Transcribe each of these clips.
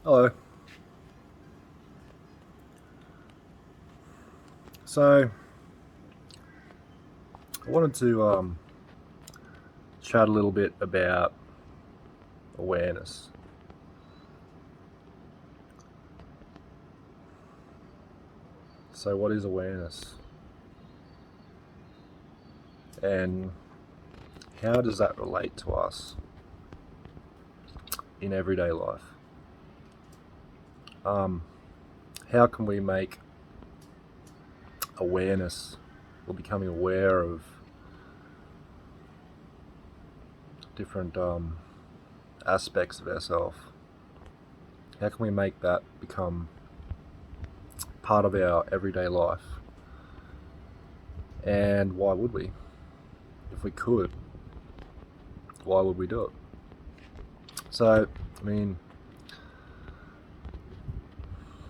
Hello. So, I wanted to chat a little bit about awareness. So, what is awareness? And how does that relate to us in everyday life? Um, how can we make awareness or becoming aware of different aspects of ourselves? How can we make that become part of our everyday life? And why would we? If we could, why would we do it? So, I mean,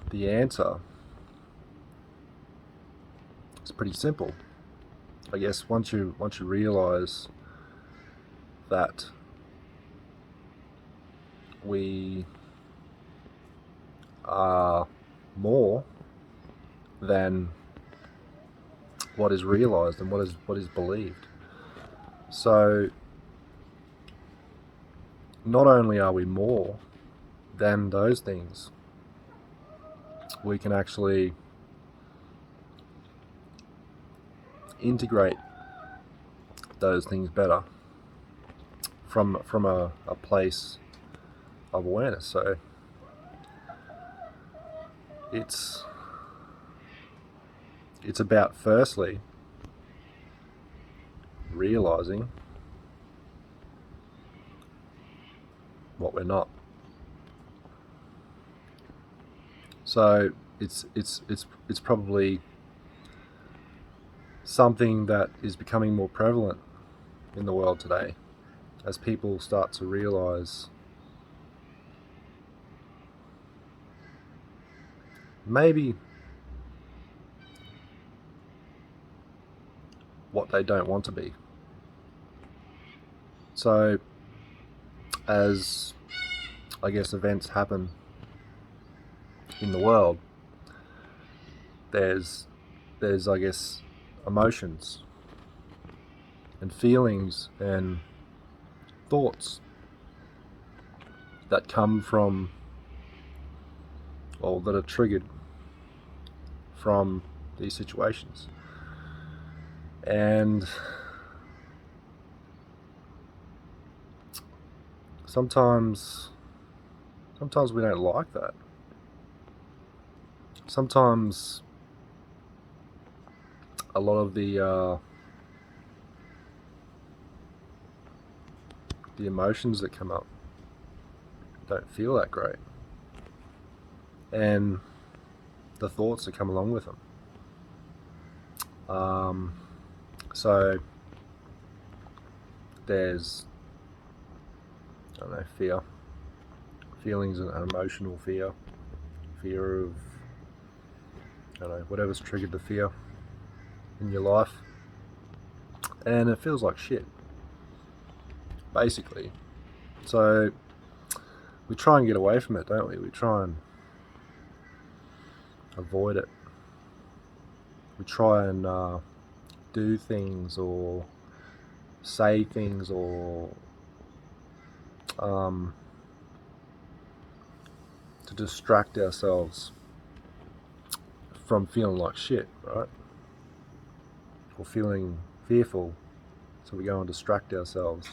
the answer is pretty simple. I guess once you realize that we are more than what is realized and what is believed. So not only are we more than those things, we can actually integrate those things better from a place of awareness. So it's it's about firstly realizing what we're not. So it's probably something that is becoming more prevalent in the world today as people start to realize maybe what they don't want to be. So as I guess events happen in the world, there's I guess emotions and feelings and thoughts that come from or that are triggered from these situations. And sometimes sometimes we don't like that. Sometimes a lot of the emotions that come up don't feel that great, and the thoughts that come along with them. Um, so there's, I don't know, fear, feelings and emotional fear, fear of, I don't know, whatever's triggered the fear in your life, and it feels like shit, basically. So we try and get away from it, don't we? We try and avoid it. We try and do things or say things or um, to distract ourselves from feeling like shit, right? Or feeling fearful, so we go and distract ourselves.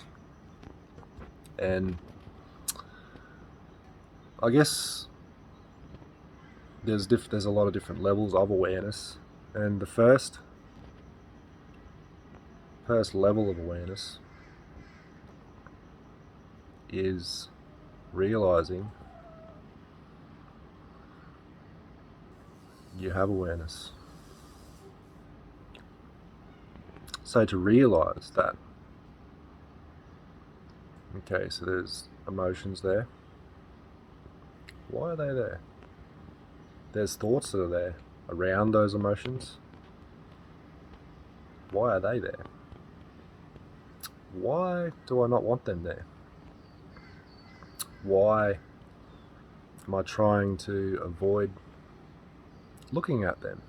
And I guess there's a lot of different levels of awareness, and the first level of awareness is realizing you have awareness. So to realize that, okay, so there's emotions there. Why are they there? There's thoughts that are there around those emotions. Why are they there? Why do I not want them there? Why Am I trying to avoid looking at them?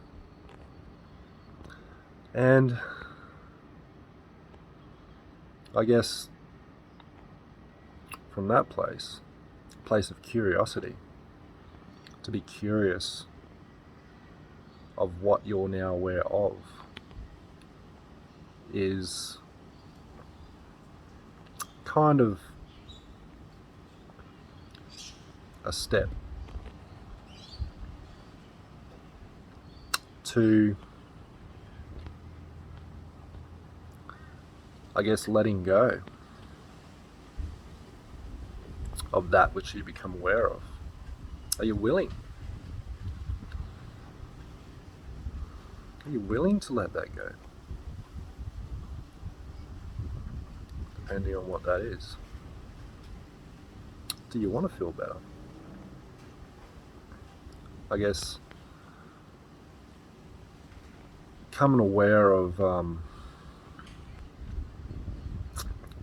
And I guess from that place of curiosity, to be curious of what you're now aware of is kind of a step to, I guess, letting go of that which you become aware of. Are you willing? Are you willing to let that go? Depending on what that is. Do you want to feel better? I guess becoming aware of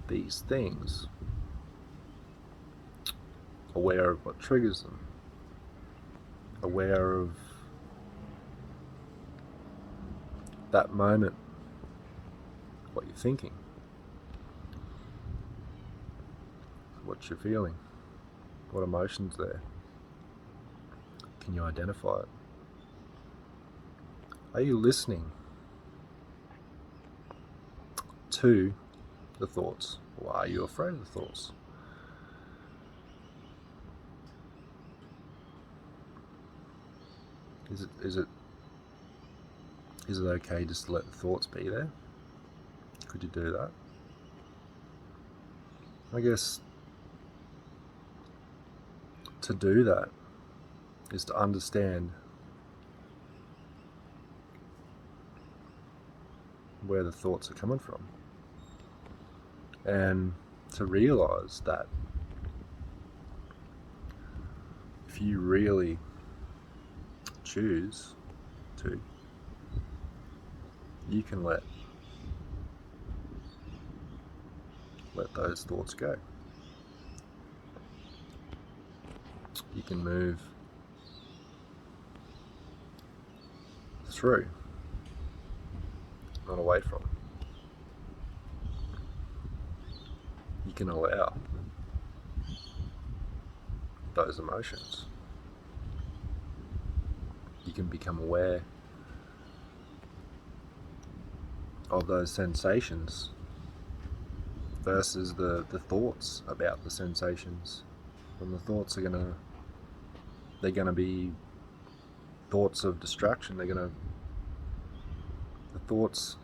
these things, aware of what triggers them, aware of that moment, what you're thinking, what you're feeling, what emotion's there. Can you identify it? Are you listening to the thoughts, or are you afraid of the thoughts? Is it okay just to let the thoughts be there? Could you do that? I guess to do that is to understand where the thoughts are coming from, and to realize that if you really choose to, you can let those thoughts go. You can move through, not away from. You can allow those emotions. You can become aware of those sensations versus the thoughts about the sensations. And the thoughts are they're gonna be thoughts of distraction. The thoughts,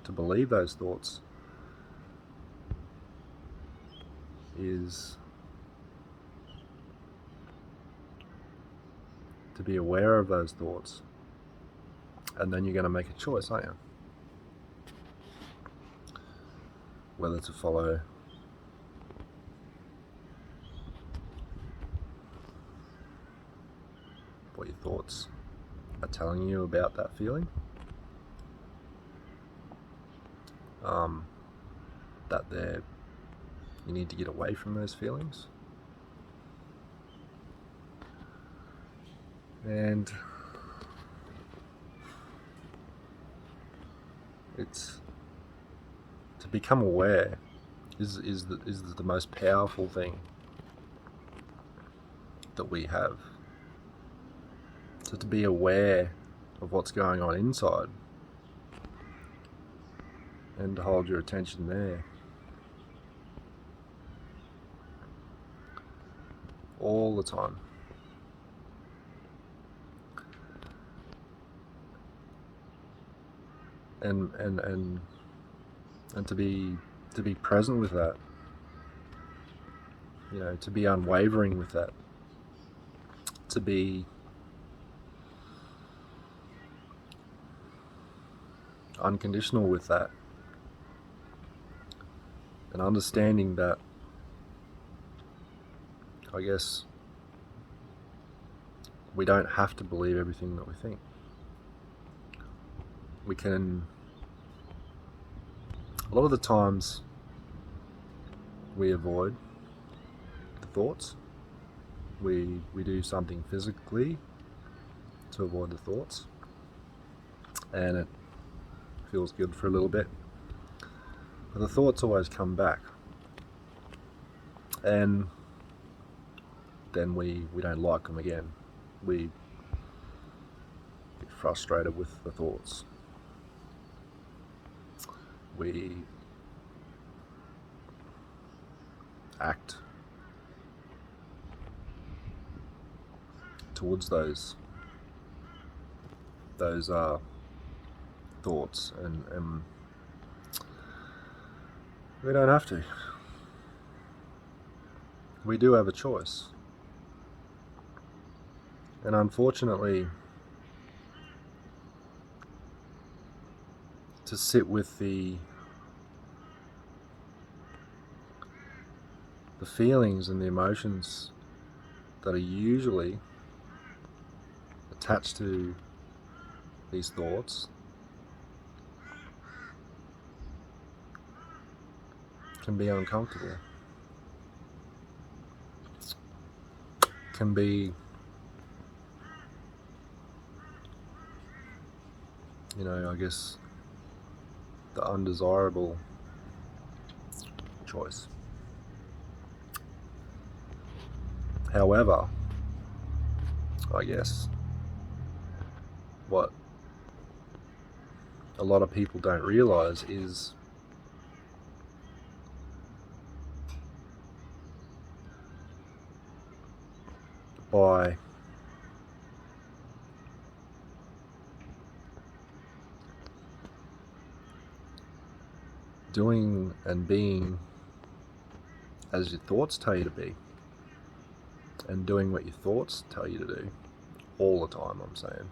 to believe those thoughts is to be aware of those thoughts, and then you're going to make a choice, aren't you? Whether to follow what your thoughts are telling you about that feeling, that you need to get away from those feelings, and it's to become aware is the most powerful thing that we have. So to be aware of what's going on inside and to hold your attention there all the time. And to be present with that, you know, to be unwavering with that, to be unconditional with that, and understanding that, I guess, we don't have to believe everything that we think. We can, a lot of the times we avoid the thoughts, we do something physically to avoid the thoughts, and it feels good for a little bit, but the thoughts always come back, and then we don't like them again. We get frustrated with the thoughts. We act towards those thoughts, and we don't have to. We do have a choice, and unfortunately, to sit with the feelings and the emotions that are usually attached to these thoughts can be uncomfortable, can be, I guess, the undesirable choice. However, I guess what a lot of people don't realize is by doing and being as your thoughts tell you to be, and doing what your thoughts tell you to do all the time, I'm saying,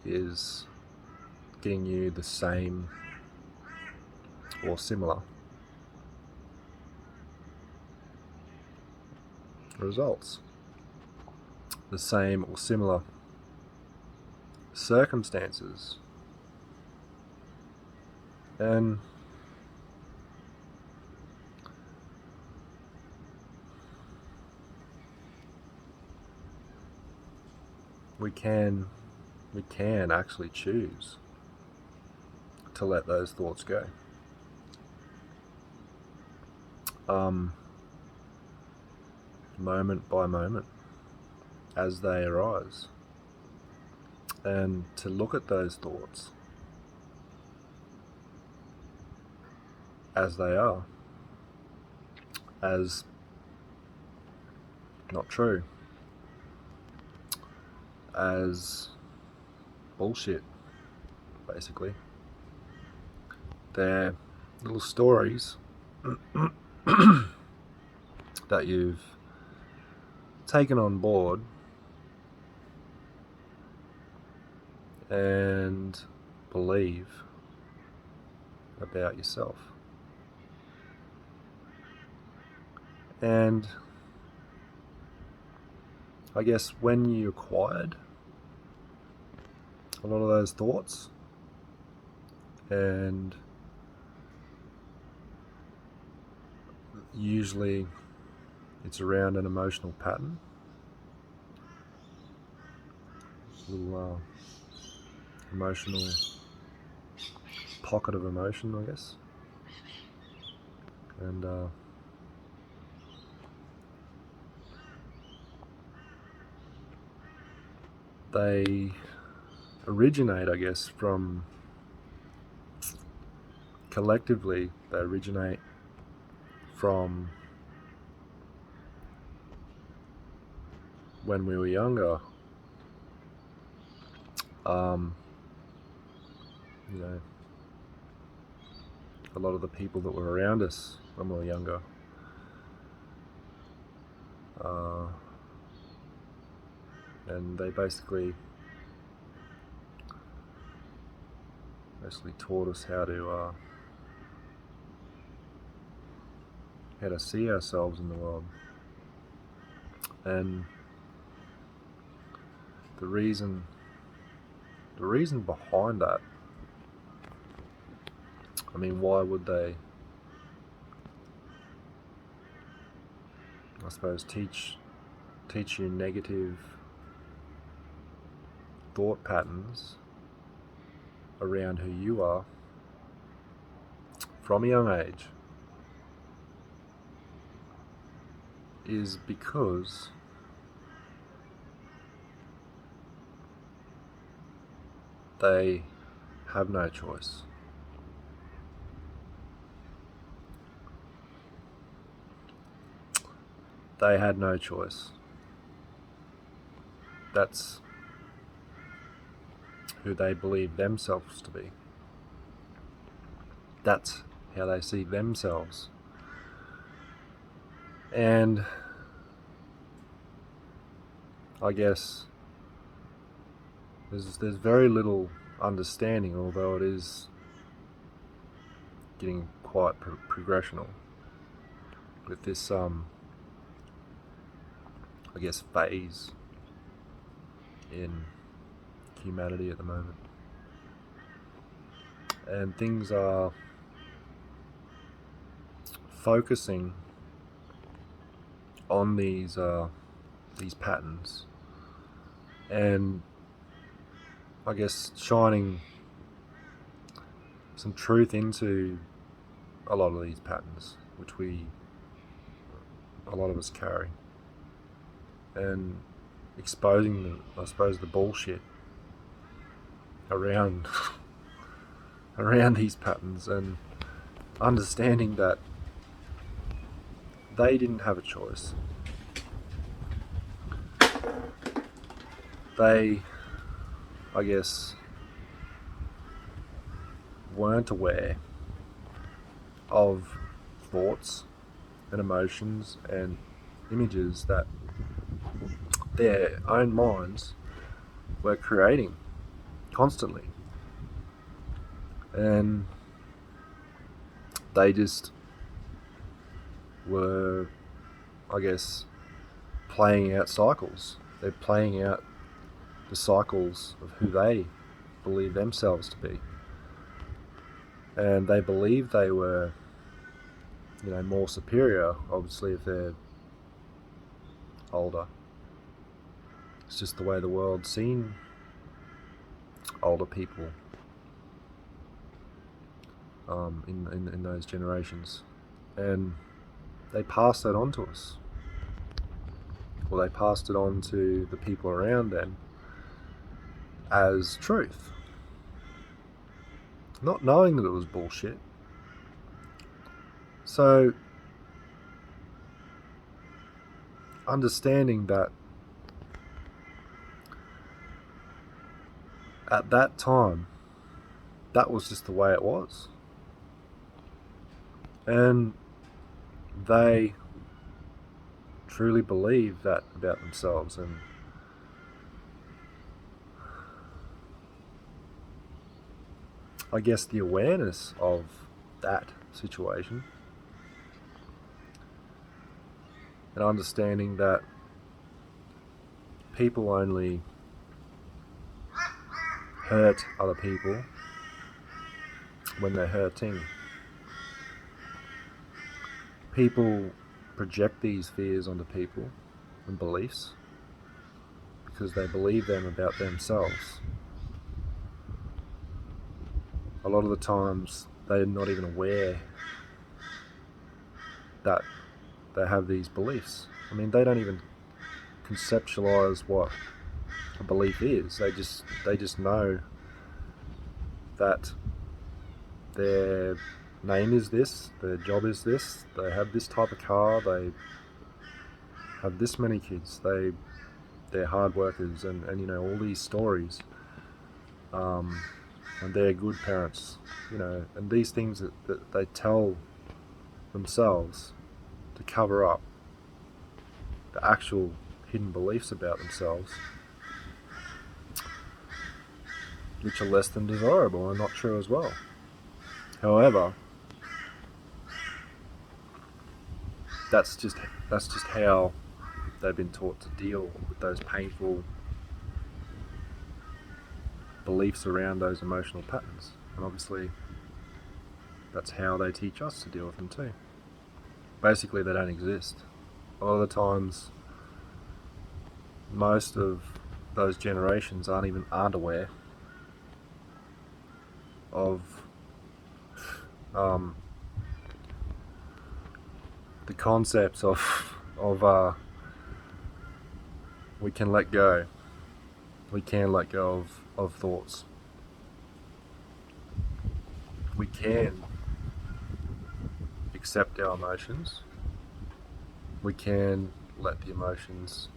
is getting you the same or similar results, the same or similar circumstances. And we can actually choose to let those thoughts go. Moment by moment, as they arise, and to look at those thoughts as they are, as not true, as bullshit, basically. They're little stories that you've taken on board and believe about yourself. And I guess when you acquired a lot of those thoughts, and usually it's around an emotional pattern, little emotional pocket of emotion, I guess, and they originate, I guess, from collectively, they originate from when we were younger. A lot of the people that were around us when we were younger, and they basically taught us how to see ourselves in the world. And the reason behind that, I mean, why would they I suppose, teach you negative thought patterns around who you are from a young age is because they have no choice. They had no choice. That's who they believe themselves to be. That's how they see themselves. And I guess there's very little understanding, although it is getting quite progressional with this I guess phase in humanity at the moment, and things are focusing on these patterns, and I guess shining some truth into a lot of these patterns, which a lot of us carry, and exposing the bullshit around these patterns, and understanding that they didn't have a choice. They, I guess, weren't aware of thoughts and emotions and images that their own minds were creating constantly, and they just were, I guess, playing out cycles. They're playing out the cycles of who they believe themselves to be, and they believe they were, more superior, obviously, if they're older. It's just the way the world's seen older people in those generations, and they passed that on to us. Well, they passed it on to the people around them as truth, not knowing that it was bullshit. So, understanding that at that time, that was just the way it was. And they truly believe that about themselves, and I guess the awareness of that situation, and understanding that people only hurt other people when they're hurting. People project these fears onto people and beliefs because they believe them about themselves. A lot of the times they're not even aware that they have these beliefs. I mean, they don't even conceptualize what a belief is. They just know that their name is this, their job is this, they have this type of car, they have this many kids, they're hard workers, and all these stories, and they're good parents, and these things that they tell themselves to cover up the actual hidden beliefs about themselves, which are less than desirable and not true as well. However, that's just how they've been taught to deal with those painful beliefs around those emotional patterns. And obviously, that's how they teach us to deal with them too. Basically, they don't exist. a lot of the times, most of those generations aren't aware of the concepts of we can let go. We can let go of thoughts. We can accept our emotions. We can let the emotions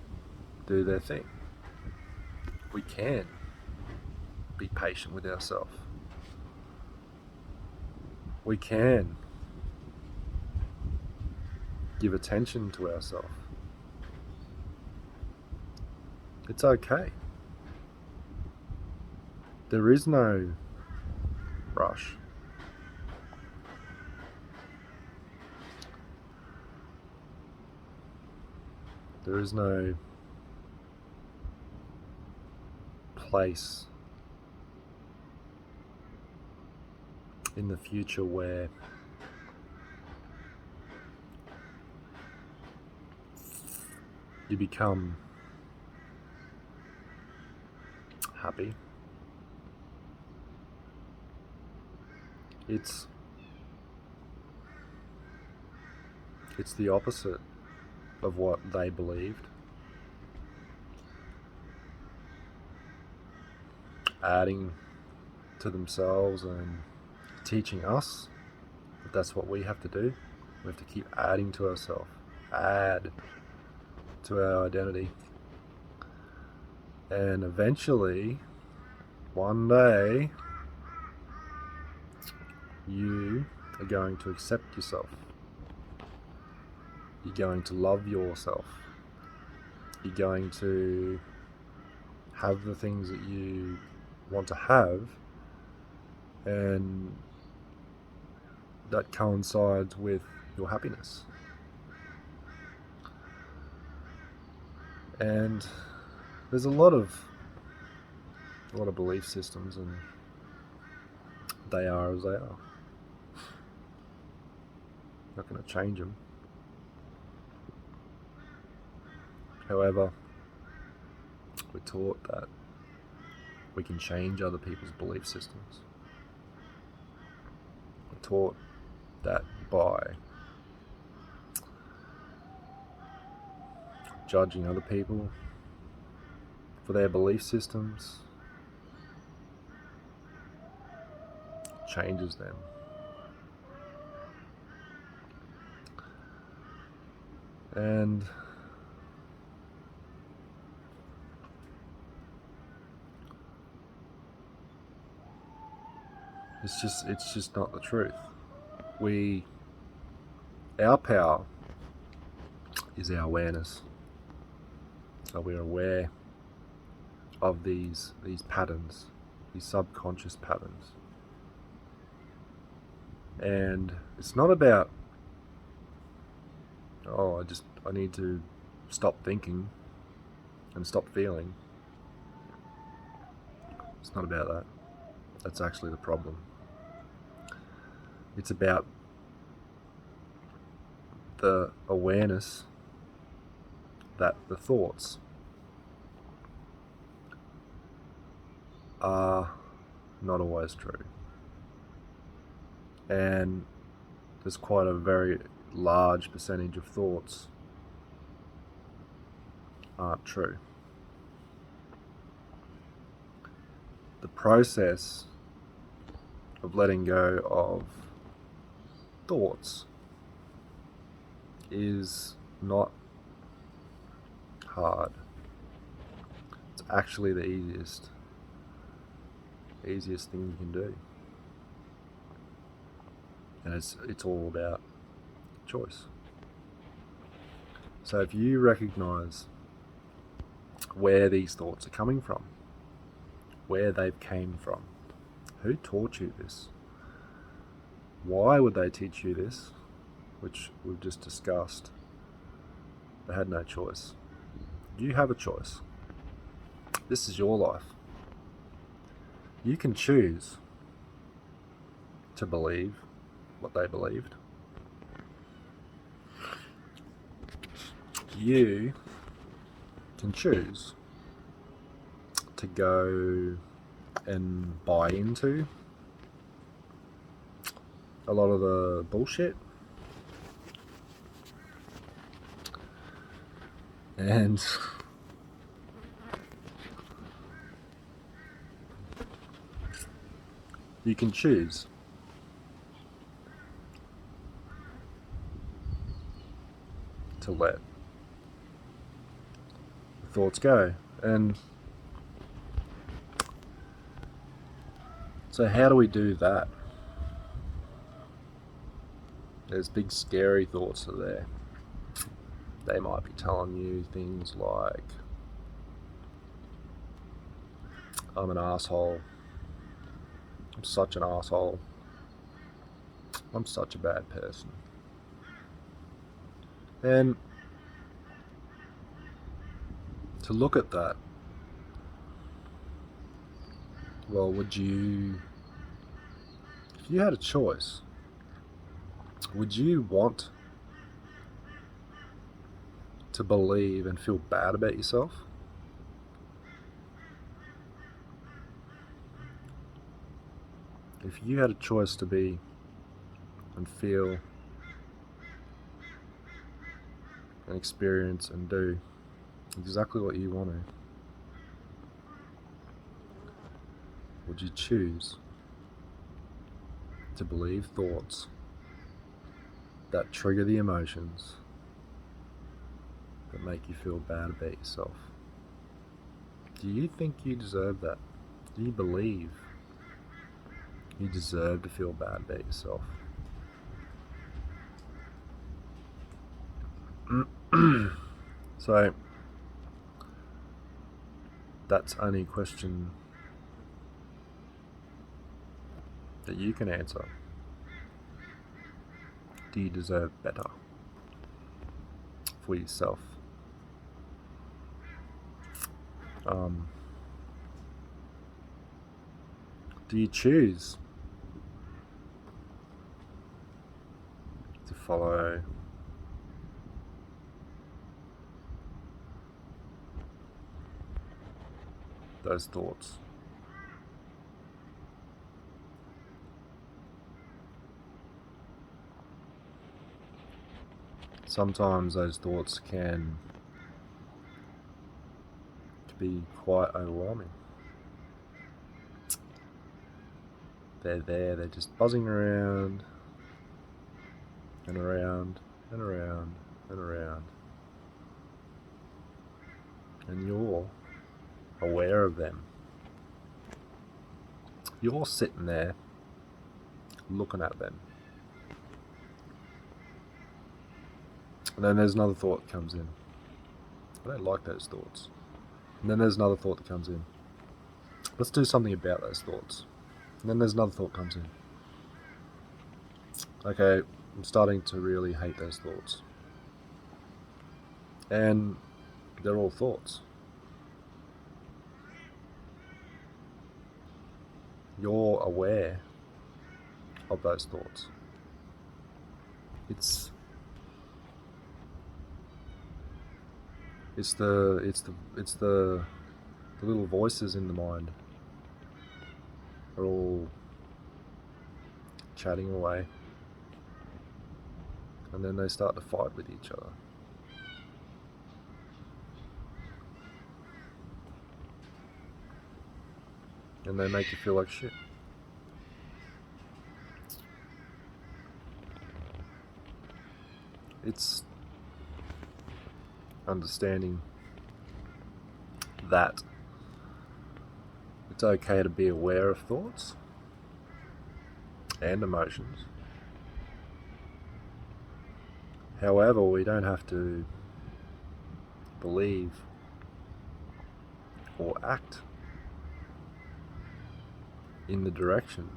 do their thing. We can be patient with ourselves. We can give attention to ourselves. It's okay. There is no rush. There is no place in the future where you become happy. It's the opposite of what they believed. Adding to themselves and teaching us that that's what we have to do. We have to keep adding to ourselves, add to our identity. And eventually, one day, you are going to accept yourself. You're going to love yourself. You're going to have the things that you want to have, and that coincides with your happiness. And there's a lot of belief systems, and they are as they are. Not going to change them. However, we're taught that we can change other people's belief systems. We're taught that by judging other people for their belief systems changes them. And it's just not the truth. Our power is our awareness. So we're aware of these patterns, these subconscious patterns. And it's not about, I need to stop thinking and stop feeling. It's not about that. That's actually the problem. It's about the awareness that the thoughts are not always true. And there's quite a very large percentage of thoughts aren't true. The process of letting go of thoughts is not hard. It's actually the easiest thing you can do. And it's all about choice. So if you recognize where these thoughts are coming from, where they've came from, who taught you this? Why would they teach you this? Which we've just discussed. They had no choice. You have a choice. This is your life. You can choose to believe what they believed, you can choose to go and buy into a lot of the bullshit and you can choose to let thoughts go. And so how do we do that? There's big scary thoughts that are there. They might be telling you things like, I'm an asshole, I'm such an asshole, I'm such a bad person. And to look at that, well, if you had a choice, would you want to believe and feel bad about yourself? If you had a choice to be and feel and experience and do exactly what you want to, would you choose to believe thoughts that trigger the emotions that make you feel bad about yourself? Do you think you deserve that? Do you believe you deserve to feel bad about yourself? So that's only a question that you can answer. Do you deserve better for yourself? Do you choose to follow those thoughts? Sometimes those thoughts can be quite overwhelming. They're there, they're just buzzing around and around and around and around. And you're aware of them. You're sitting there looking at them. And then there's another thought that comes in. I don't like those thoughts. And then there's another thought that comes in. Let's do something about those thoughts. And then there's another thought comes in. Okay, I'm starting to really hate those thoughts. And they're all thoughts. You're aware of those thoughts. It's the little voices in the mind are all chatting away, and then they start to fight with each other. And they make you feel like shit. It's understanding that it's okay to be aware of thoughts and emotions. However, we don't have to believe or act in the direction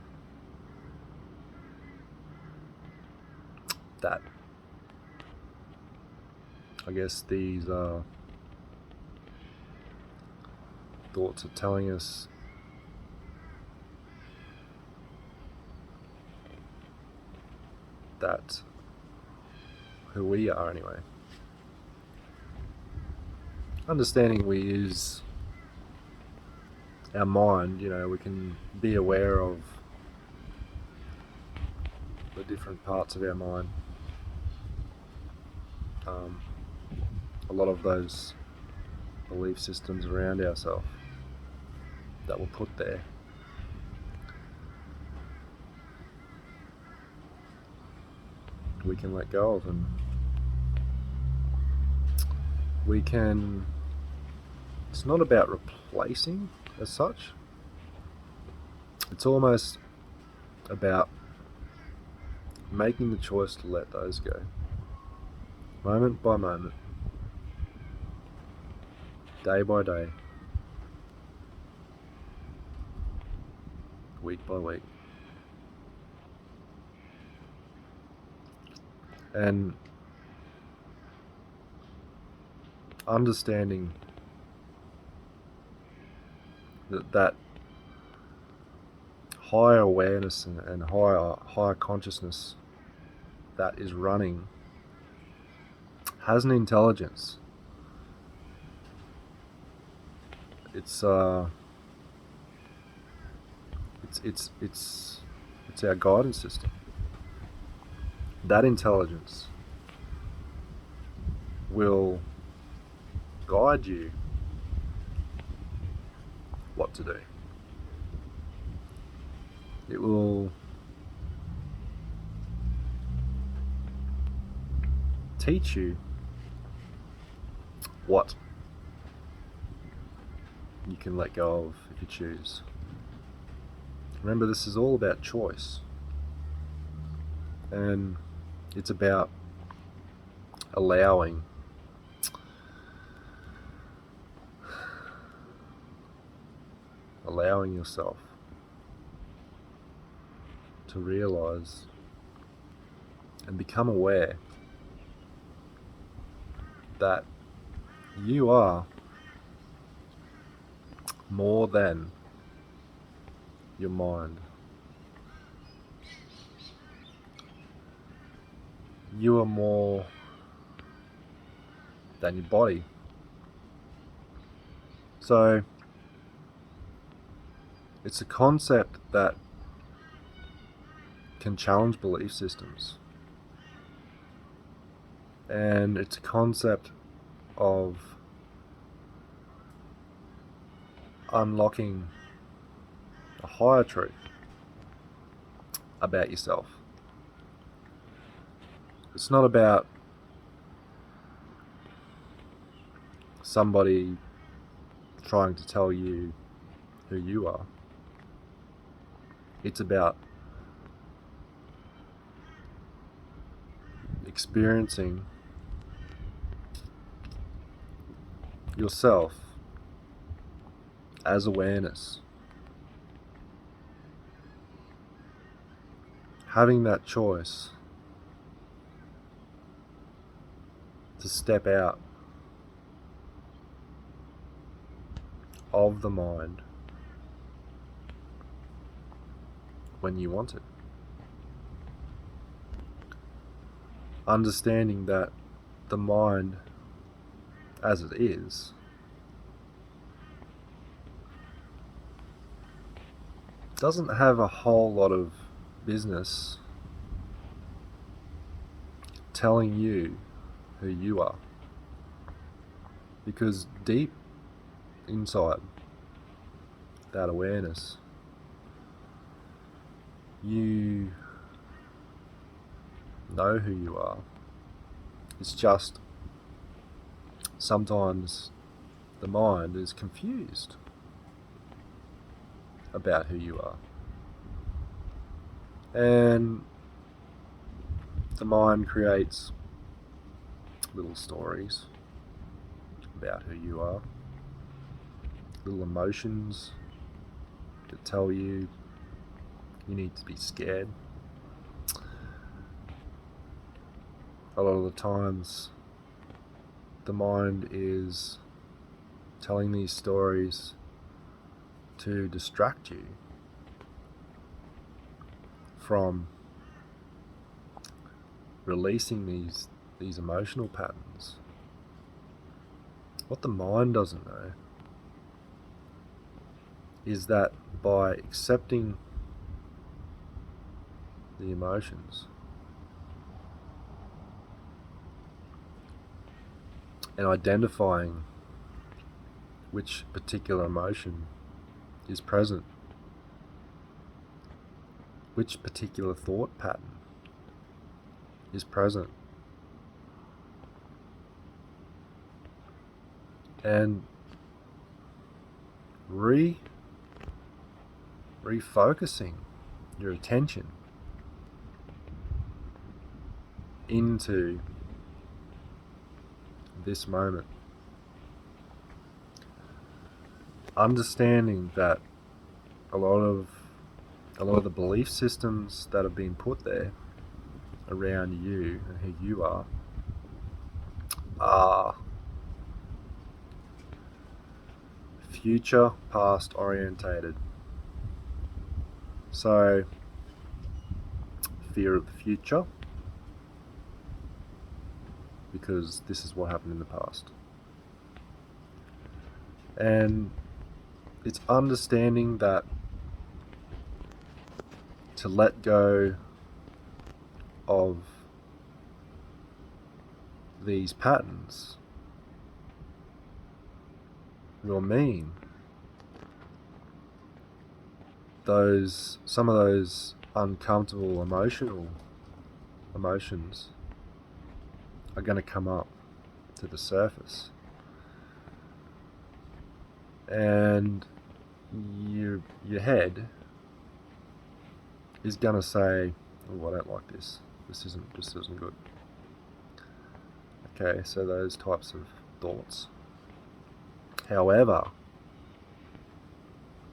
that, I guess, these thoughts are telling us that who we are anyway. understanding we use our mind, we can be aware of the different parts of our mind. A lot of those belief systems around ourselves that were put there. We can let go of, and it's not about replacing as such. It's almost about making the choice to let those go, moment by moment, day by day, week by week. And understanding that higher awareness and higher consciousness that is running has an intelligence. It's our guidance system. That intelligence will guide you what to do. It will teach you what you can let go of if you choose. Remember, this is all about choice. And it's about allowing yourself to realize and become aware that you are more than your mind. You are more than your body. So it's a concept that can challenge belief systems. And it's a concept of unlocking a higher truth about yourself. It's not about somebody trying to tell you who you are. It's about experiencing yourself as awareness. Having that choice to step out of the mind when you want it. Understanding that the mind, as it is, doesn't have a whole lot of business telling you who you are. Because deep inside that awareness, you know who you are. It's just sometimes the mind is confused about who you are. And the mind creates little stories about who you are, little emotions that tell you need to be scared. A lot of the times the mind is telling these stories to distract you from releasing these emotional patterns What the mind doesn't know is that by accepting the emotions and identifying which particular emotion is present, which particular thought pattern is present, and refocusing your attention into this moment, understanding that a lot of the belief systems that have been put there around you and who you are future past orientated. So fear of the future, because this is what happened in the past. And it's understanding that to let go of these patterns will mean some of those uncomfortable emotions are going to come up to the surface, and your head is going to say, "Oh, I don't like this. This isn't good." Okay, so those types of thoughts. However,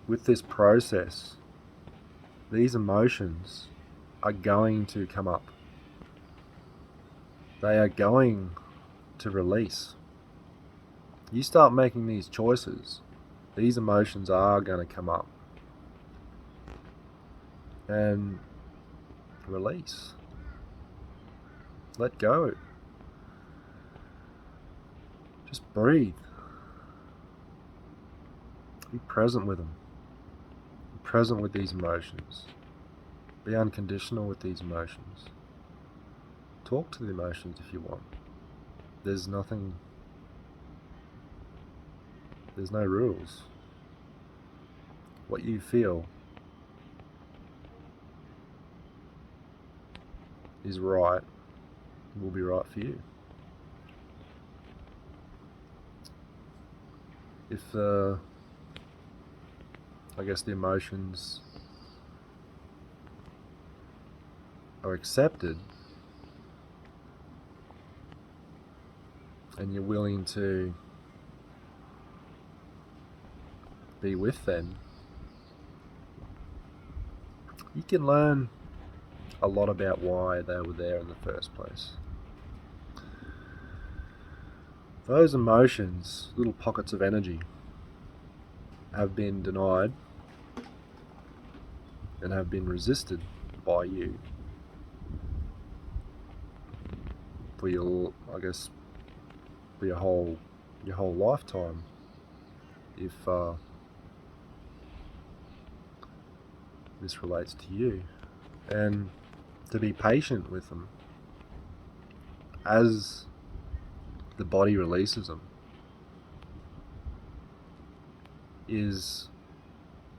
with this process, these emotions are going to come up. They are going to release. You start making these choices, these emotions are going to come up and release. Let go. Just breathe. Be present with them. Be present with these emotions. Be unconditional with these emotions. Talk to the emotions if you want. There's no rules. What you feel is right, will be right for you. If I guess the emotions are accepted and you're willing to be with them, you can learn a lot about why they were there in the first place. Those emotions, little pockets of energy, have been denied and have been resisted by you for your whole lifetime, if this relates to you. And to be patient with them as the body releases them is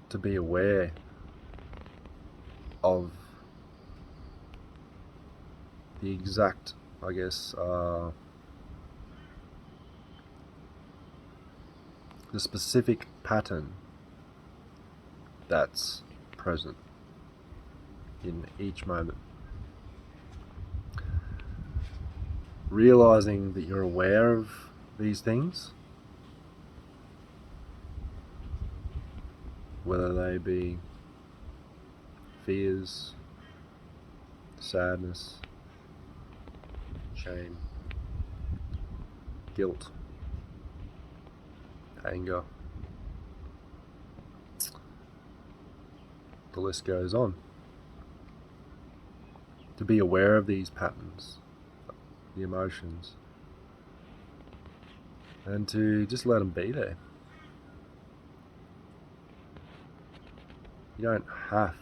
to be aware of the exact, the specific pattern that's present in each moment. Realizing that you're aware of these things, whether they be fears, sadness, shame, guilt, anger, the list goes on. To be aware of these patterns, the emotions, and to just let them be there. You don't have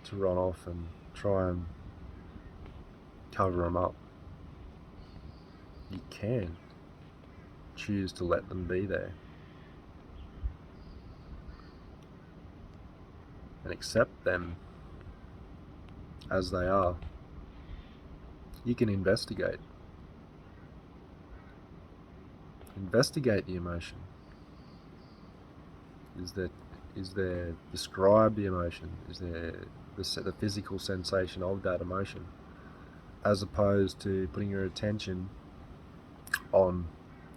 to run off and try and cover them up. You can choose to let them be there and accept them as they are. You can investigate. Investigate the emotion. Is there describe the emotion? Is there the physical sensation of that emotion, as opposed to putting your attention on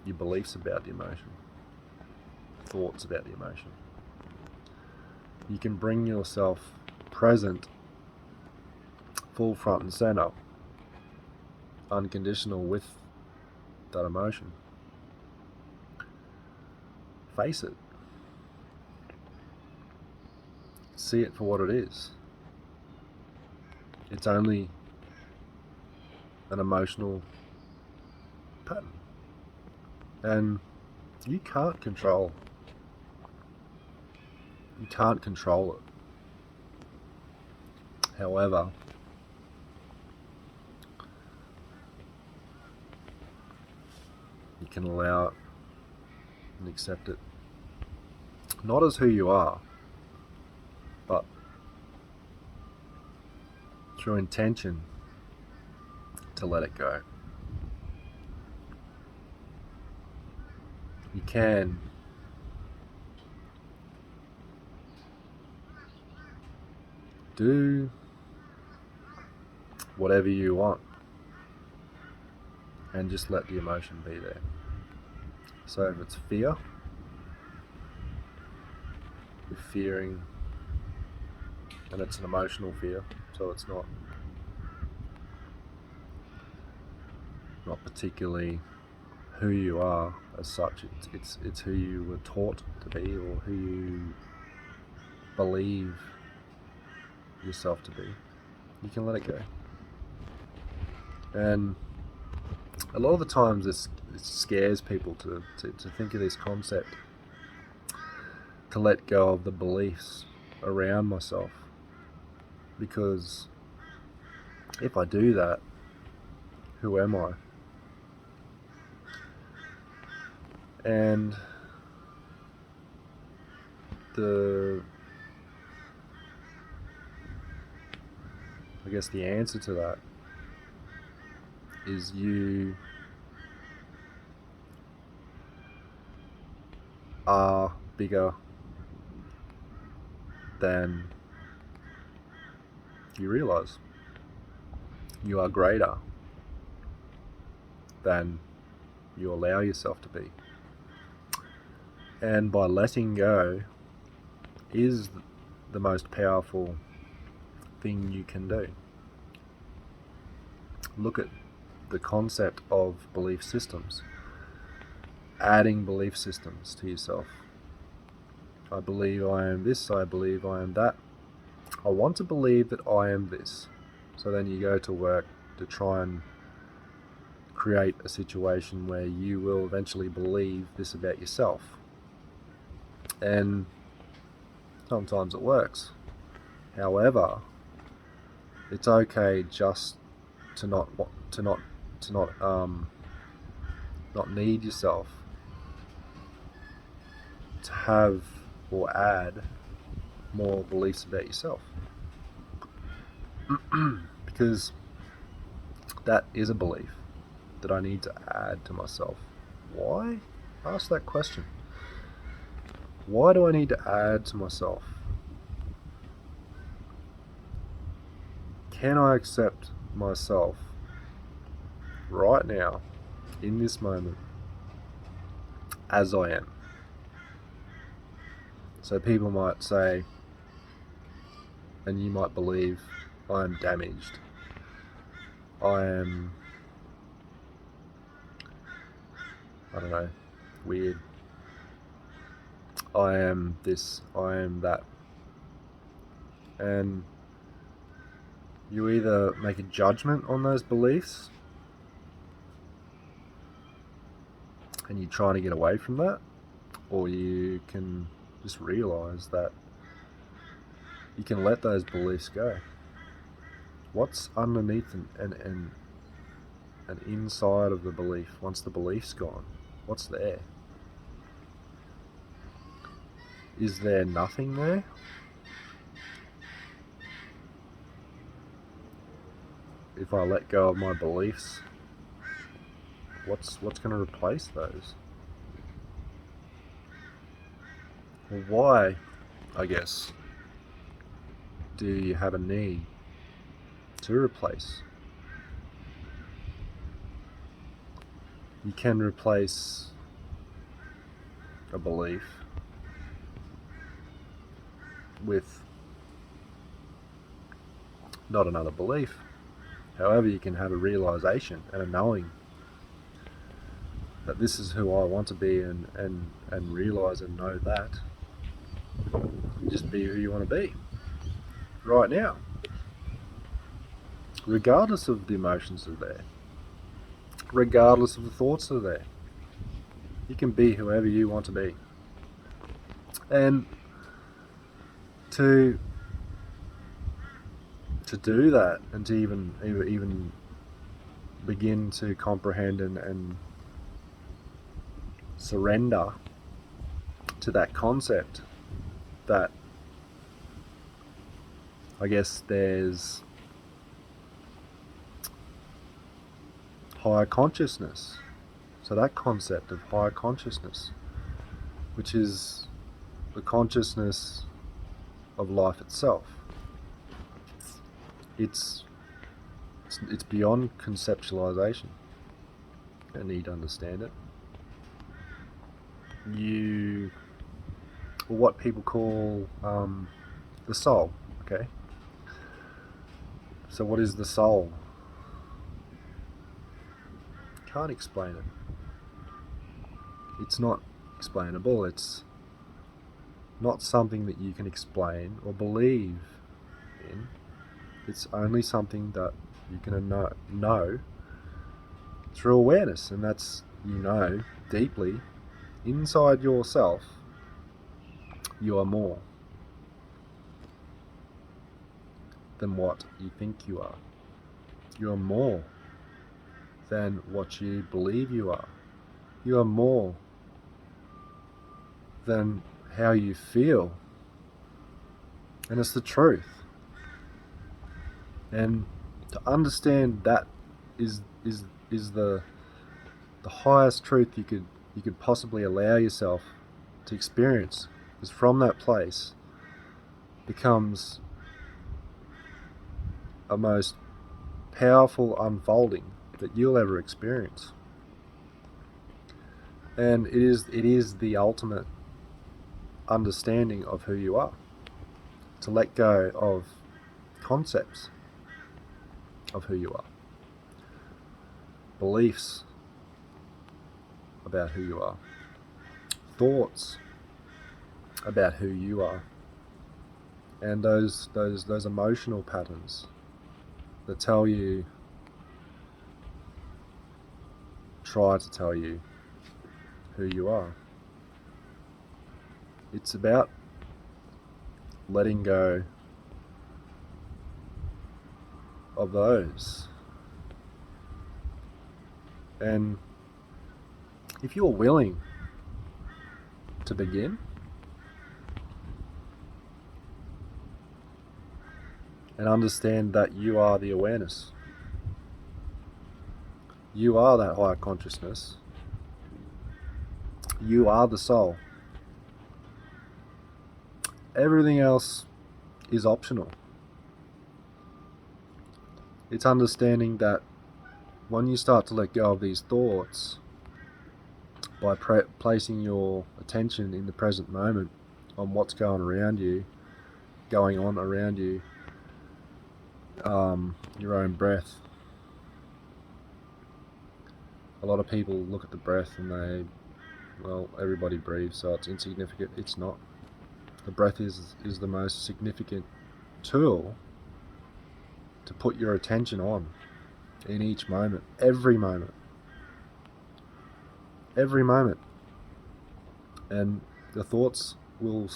your beliefs about the emotion, thoughts about the emotion. You can bring yourself present, full front and center, unconditional with that emotion. Face it. See it for what it is. It's only an emotional pattern. And you can't control it. However, you can allow it and accept it, not as who you are, but through intention to let it go. You can do whatever you want and just let the emotion be there. So if it's fear, you're fearing, and it's an emotional fear, so it's not particularly who you are as such. It's who you were taught to be, or who you believe yourself to be. You can let it go. And a lot of the times it scares people to think of this concept, to let go of the beliefs around myself, because if I do that, who am I? And I guess the answer to that is you are bigger than you realize. You are greater than you allow yourself to be. And by letting go is the most powerful thing you can do. Look at the concept of belief systems. Adding belief systems to yourself. I believe I am this, I believe I am that. I want to believe that I am this. So then you go to work to try and create a situation where you will eventually believe this about yourself. And sometimes it works. However, it's okay just to not need yourself to have or add more beliefs about yourself. Because that is a belief that I need to add to myself. Why? Ask that question. Why do I need to add to myself? Can I accept myself right now, in this moment, as I am? So people might say, and you might believe, I am damaged. I am, I don't know, weird. I am this, I am that. And you either make a judgment on those beliefs and you're trying to get away from that, or you can just realize that you can let those beliefs go. What's underneath and inside of the belief, once the belief's gone, what's there? Is there nothing there? If I let go of my beliefs, what's going to replace those? Well, why, I guess, do you have a need to replace? You can replace a belief with not another belief. However, you can have a realization and a knowing that this is who I want to be, and realize and know that. Just be who you want to be right now, regardless of the emotions that are there, regardless of the thoughts that are there. You can be whoever you want to be. And to do that, and to even begin to comprehend and surrender to that concept, that I guess there's higher consciousness. So that concept of higher consciousness, which is the consciousness of life itself, it's beyond conceptualization. You need to understand it. What people call the soul. Okay. So what is the soul? Can't explain it. It's not explainable. It's not something that you can explain or believe in. It's only something that you can know through awareness, and that's, deeply inside yourself, you are more than what you think you are. You are more than what you believe you are. You are more than how you feel. And it's the truth. And to understand that is the highest truth you could possibly allow yourself to experience. Because from that place becomes a most powerful unfolding that you'll ever experience. And it is the ultimate understanding of who you are. To let go of concepts of who you are. Beliefs about who you are. Thoughts about who you are. And those emotional patterns that try to tell you who you are. It's about letting go of those. And if you're willing to begin, and understand that you are the awareness, you are that higher consciousness, you are the soul. Everything else is optional. It's understanding that when you start to let go of these thoughts, by placing your attention in the present moment on what's going on around you, your own breath. A lot of people look at the breath and everybody breathes, so it's insignificant. It's not. The breath is the most significant tool to put your attention on in each moment, every moment. every moment. And the thoughts will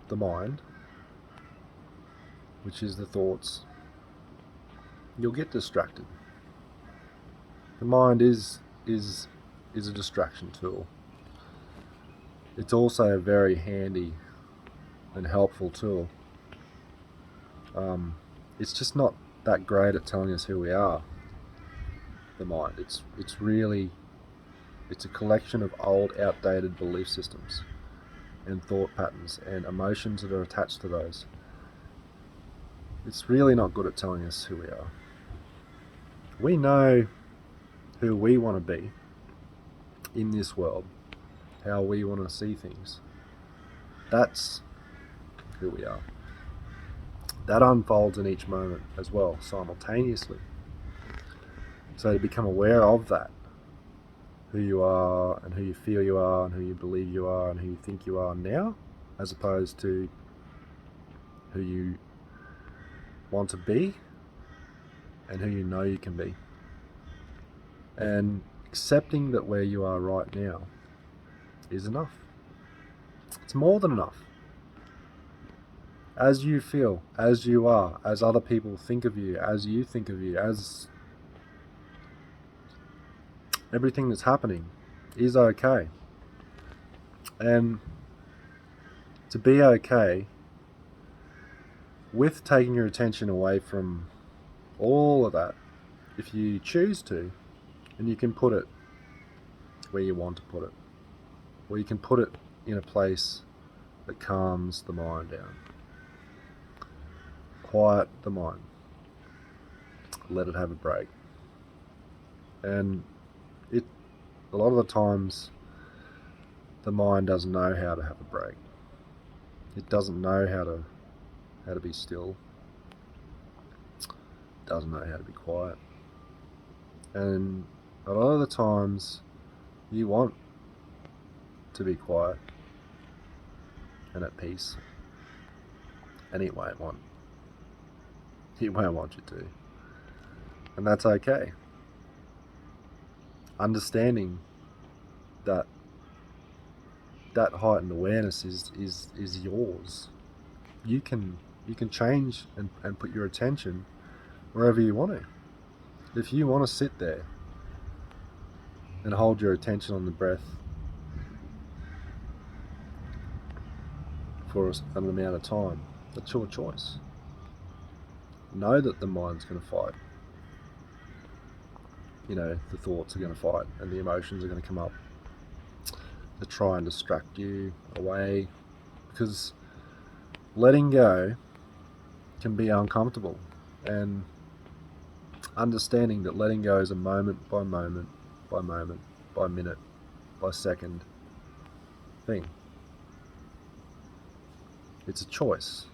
the mind, which is the thoughts, you'll get distracted. The mind is a distraction tool. It's also a very handy and helpful tool. It's just not that great at telling us who we are. The mind. It's a collection of old, outdated belief systems and thought patterns and emotions that are attached to those. It's really not good at telling us who we are. We know who we want to be in this world, how we want to see things. That's who we are. That unfolds in each moment as well, simultaneously. So to become aware of that, who you are and who you feel you are and who you believe you are and who you think you are now, as opposed to who you want to be and who you know you can be. And accepting that where you are right now is enough. It's more than enough. As you feel, as you are, as other people think of you, as you think of you, as everything that's happening is okay. And to be okay with taking your attention away from all of that, if you choose to, and you can put it where you want to put it, or you can put it in a place that calms the mind down. Quiet the mind. Let it have a break. And a lot of the times the mind doesn't know how to have a break. It doesn't know how to be still. It doesn't know how to be quiet. And a lot of the times you want to be quiet and at peace, and it won't want you to. And that's okay. Understanding that heightened awareness is yours. You can change and put your attention wherever you want to. If you want to sit there and hold your attention on the breath for an amount of time, that's your choice. Know that the mind's going to fight. The thoughts are going to fight and the emotions are going to come up to try and distract you away, because letting go can be uncomfortable, and understanding that letting go is a moment by moment by moment by minute by second thing. It's a choice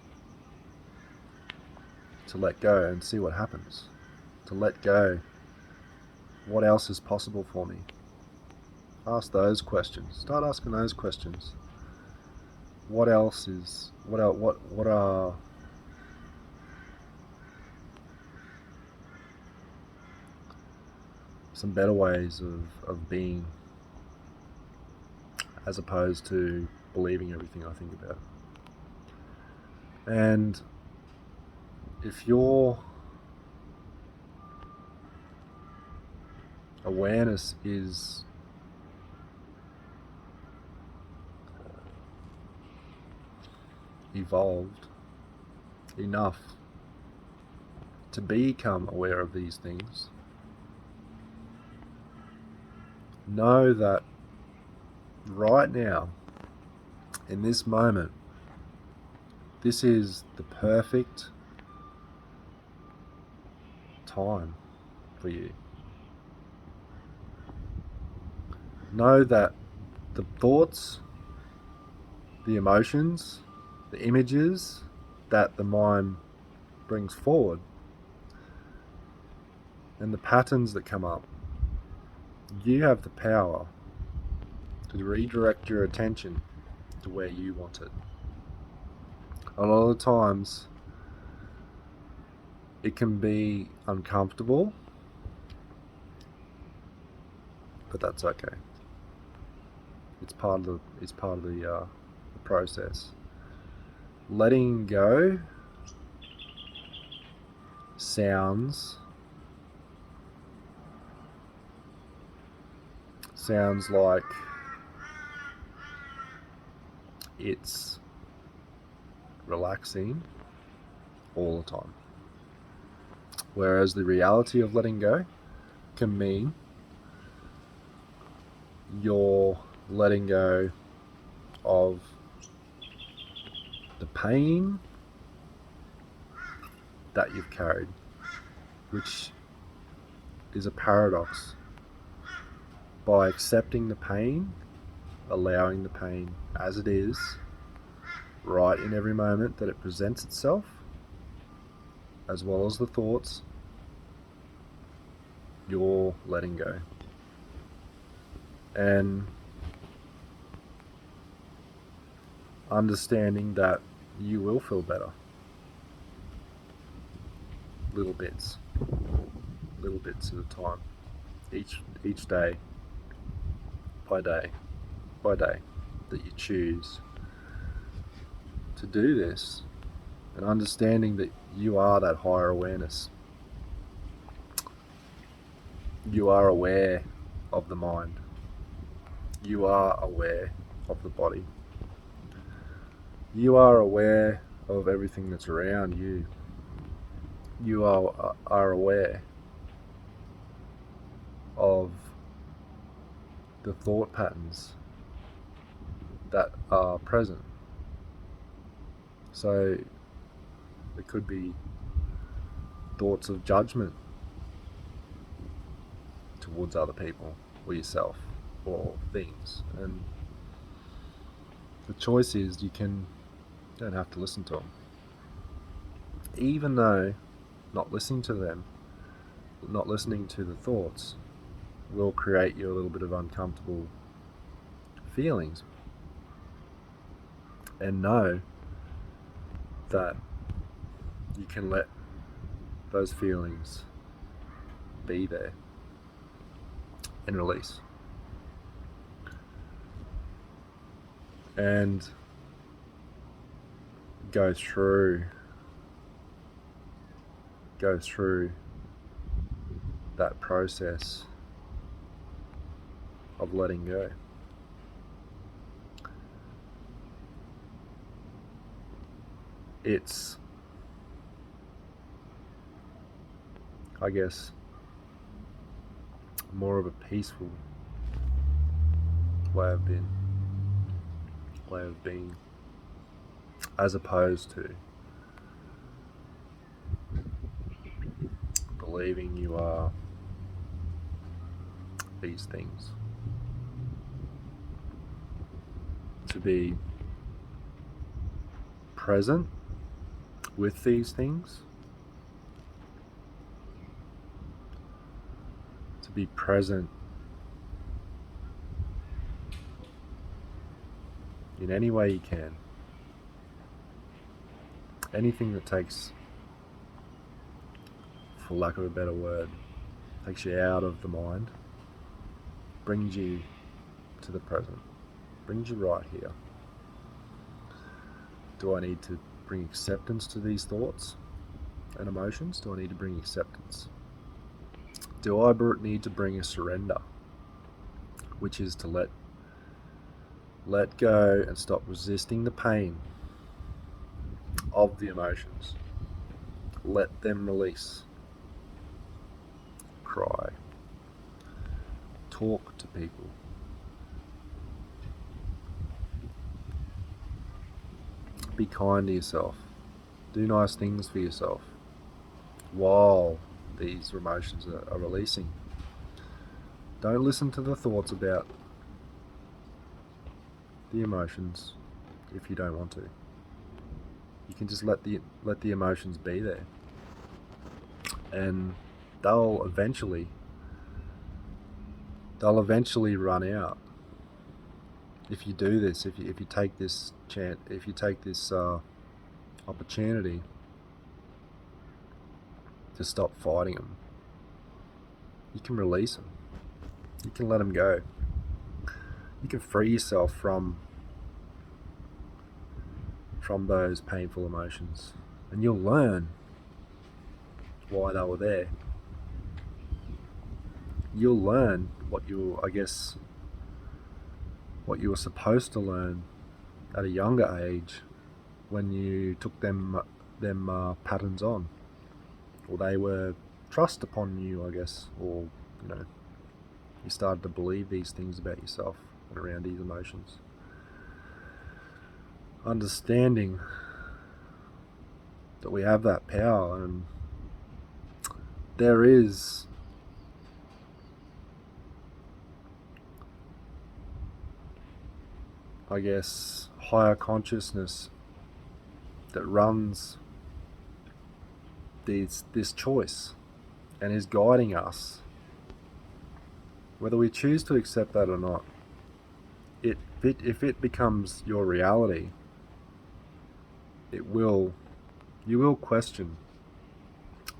to let go and see what happens. To let go, what else is possible for me? Ask those questions. Start asking those questions. What are some better ways of being, as opposed to believing everything I think about? And if your awareness is evolved enough to become aware of these things, know that right now, in this moment, this is the perfect time for you. Know that the thoughts, the emotions, the images that the mind brings forward, and the patterns that come up, you have the power to redirect your attention to where you want it. A lot of the times it can be uncomfortable, but that's okay. It's part of the process. Letting go sounds like it's relaxing all the time. Whereas the reality of letting go can mean you're letting go of the pain that you've carried, which is a paradox. By accepting the pain, allowing the pain as it is, right in every moment that it presents itself, as well as the thoughts, you're letting go. And understanding that you will feel better. Little bits at a time. Each day by day that you choose to do this, and understanding that you are that higher awareness. You are aware of the mind. You are aware of the body. You are aware of everything that's around you. You are aware of the thought patterns that are present. So it could be thoughts of judgment towards other people or yourself or things, and the choice is you don't have to listen to them, even though not listening to them, not listening to the thoughts, will create you a little bit of uncomfortable feelings. And know that you can let those feelings be there and release. And go through that process of letting go. It's, I guess, more of a peaceful way of being, as opposed to believing you are these things. To be present with these things, to be present in any way you can. Anything that takes, for lack of a better word, takes you out of the mind, brings you to the present, brings you right here. Do I need to bring acceptance to these thoughts and emotions? Do I need to bring acceptance? Do I need to bring a surrender, which is to let go and stop resisting the pain of the emotions. Let them release. Cry. Talk to people. Be kind to yourself. Do nice things for yourself while these emotions are releasing. Don't listen to the thoughts about the emotions if you don't want to. You can just let the emotions be there, and they'll eventually run out. If you do this, if you take this opportunity to stop fighting them, you can release them. You can let them go. you can free yourself from those painful emotions, and you'll learn why they were there. You'll learn what you were supposed to learn at a younger age when you took them patterns on, or they were thrust upon you, I guess, or you started to believe these things about yourself and around these emotions. Understanding that we have that power, and there is higher consciousness that runs this choice and is guiding us, whether we choose to accept that or not. If it becomes your reality, you will question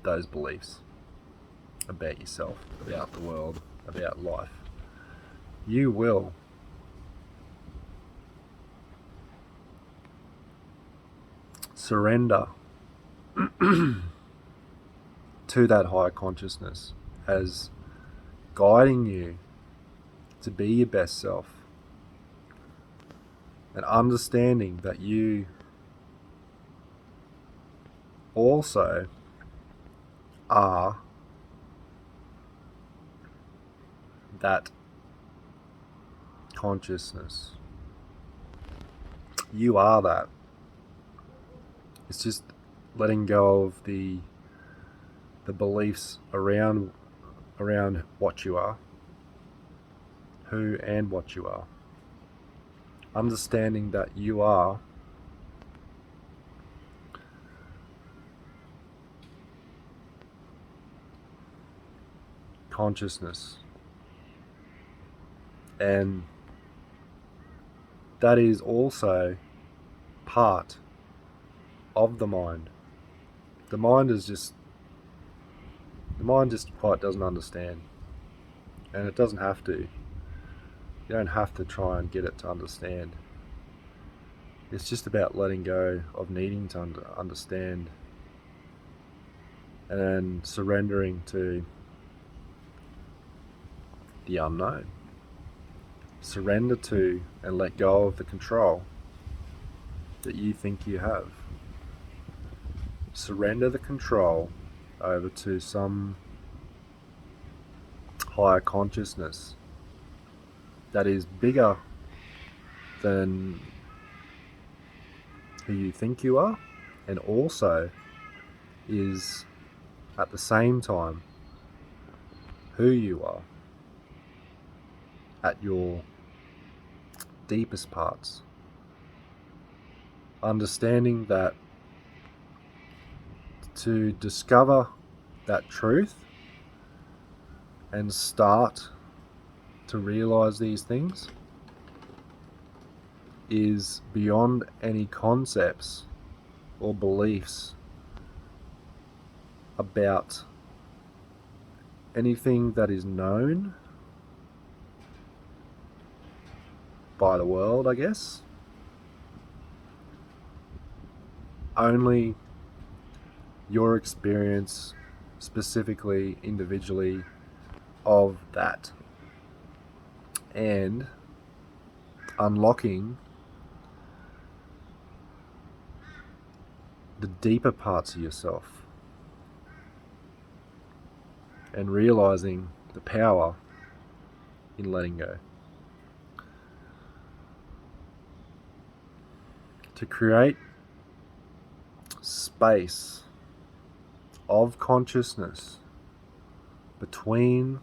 those beliefs about yourself, about the world, about life. You will surrender to that higher consciousness as guiding you to be your best self, and understanding that you also are that consciousness. You are that. It's just letting go of the beliefs around what you are, who and what you are. Understanding that you are consciousness, and that is also part of the mind. The mind just quite doesn't understand, and it doesn't have to. You don't have to try and get it to understand. It's just about letting go of needing to understand, and surrendering to the unknown. Surrender to and let go of the control that you think you have. Surrender the control over to some higher consciousness that is bigger than who you think you are, and also is at the same time who you are at your deepest parts. Understanding that to discover that truth and start to realize these things is beyond any concepts or beliefs about anything that is known by the world, I guess. Only your experience, specifically, individually, of that, and unlocking the deeper parts of yourself and realizing the power in letting go. To create space of consciousness between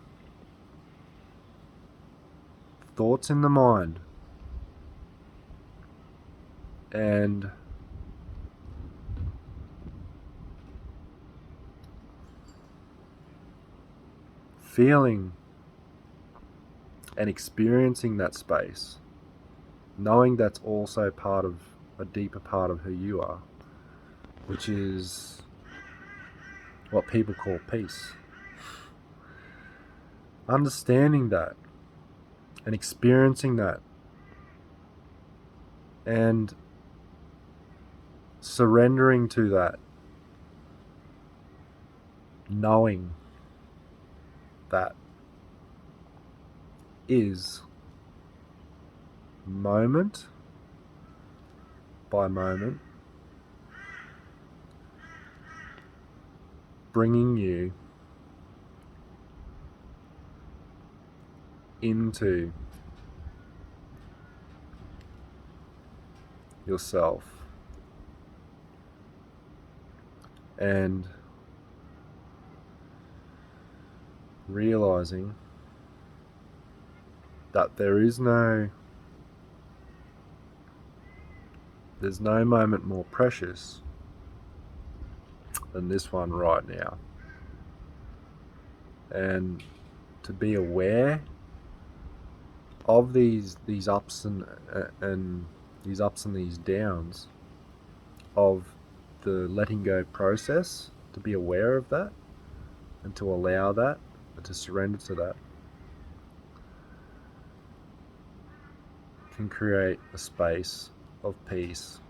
thoughts in the mind and feeling and experiencing that space, knowing that's also part of a deeper part of who you are, which is what people call peace. Understanding that and experiencing that And surrendering to that, knowing that is moment by moment bringing you into yourself and realizing that there's no moment more precious than this one right now. And to be aware of these ups and these ups and these downs of the letting go process, to be aware of that and to allow that and to surrender to that, can create a space of peace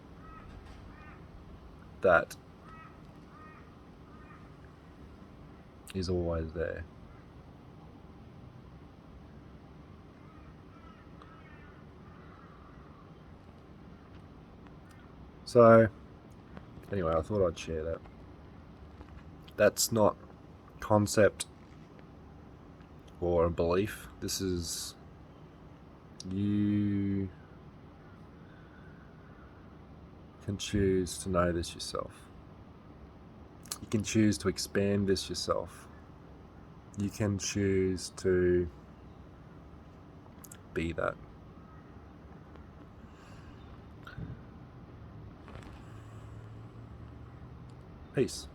that is always there. So anyway, I thought I'd share that. That's not concept or a belief. This is you can choose to know this yourself. You can choose to expand this yourself. You can choose to be that. Peace.